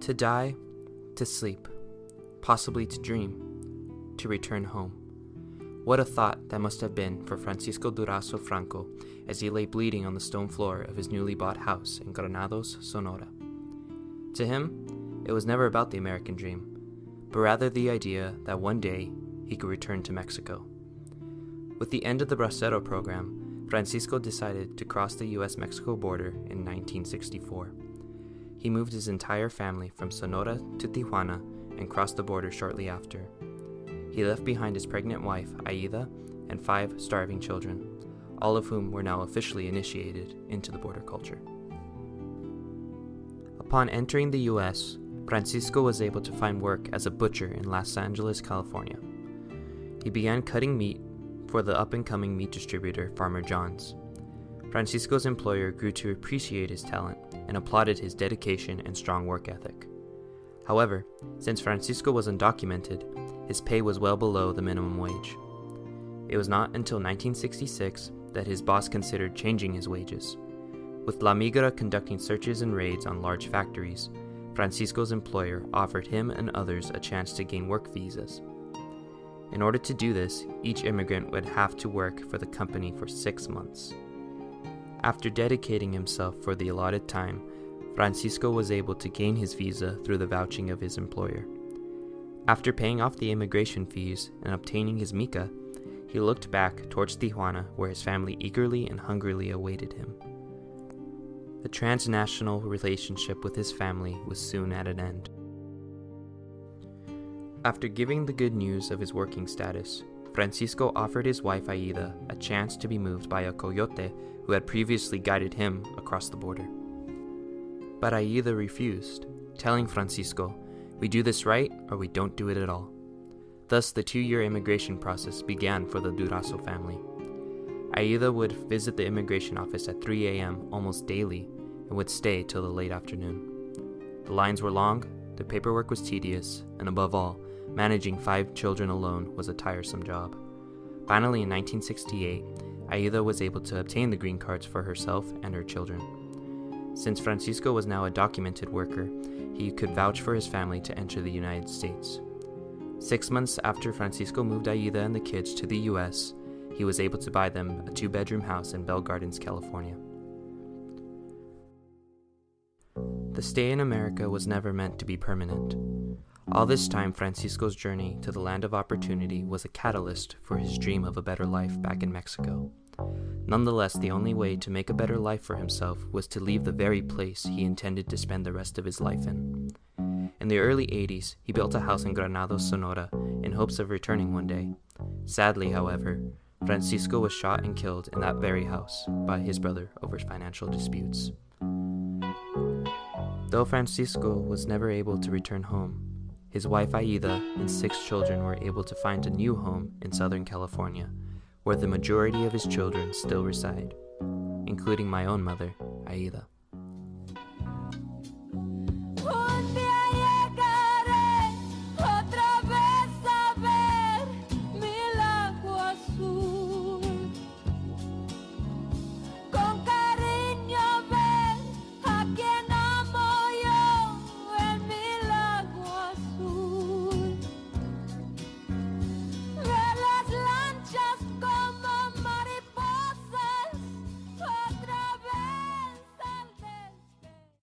To die, to sleep, possibly to dream, to return home. What a thought that must have been for Francisco Durazo Franco as he lay bleeding on the stone floor of his newly bought house in Granados, Sonora. To him, it was never about the American dream, but rather the idea that one day he could return to Mexico. With the end of the Bracero program, Francisco decided to cross the U.S.-Mexico border in 1964. He moved his entire family from Sonora to Tijuana and crossed the border shortly after. He left behind his pregnant wife, Aida, and 5 starving children, all of whom were now officially initiated into the border culture. Upon entering the U.S., Francisco was able to find work as a butcher in Los Angeles, California. He began cutting meat for the up-and-coming meat distributor Farmer John's. Francisco's employer grew to appreciate his talent and applauded his dedication and strong work ethic. However, since Francisco was undocumented, his pay was well below the minimum wage. It was not until 1966 that his boss considered changing his wages. With La Migra conducting searches and raids on large factories, Francisco's employer offered him and others a chance to gain work visas. In order to do this, each immigrant would have to work for the company for 6 months. After dedicating himself for the allotted time, Francisco was able to gain his visa through the vouching of his employer. After paying off the immigration fees and obtaining his mica, he looked back towards Tijuana, where his family eagerly and hungrily awaited him. The transnational relationship with his family was soon at an end. After giving the good news of his working status, Francisco offered his wife Aida a chance to be moved by a coyote who had previously guided him across the border. But Aida refused, telling Francisco, "We do this right or we don't do it at all." Thus, the 2-year immigration process began for the Durazo family. Aida would visit the immigration office at 3 a.m. almost daily and would stay till the late afternoon. The lines were long, the paperwork was tedious, and above all, managing 5 children alone was a tiresome job. Finally, in 1968, Aida was able to obtain the green cards for herself and her children. Since Francisco was now a documented worker, he could vouch for his family to enter the United States. 6 months after Francisco moved Aida and the kids to the U.S., he was able to buy them a 2-bedroom house in Bell Gardens, California. The stay in America was never meant to be permanent. All this time, Francisco's journey to the land of opportunity was a catalyst for his dream of a better life back in Mexico. Nonetheless, the only way to make a better life for himself was to leave the very place he intended to spend the rest of his life in. In the early 80s, he built a house in Granados, Sonora, in hopes of returning one day. Sadly, however, Francisco was shot and killed in that very house by his brother over financial disputes. Though Francisco was never able to return home, his wife Aida and 6 children were able to find a new home in Southern California, where the majority of his children still reside, including my own mother, Aida.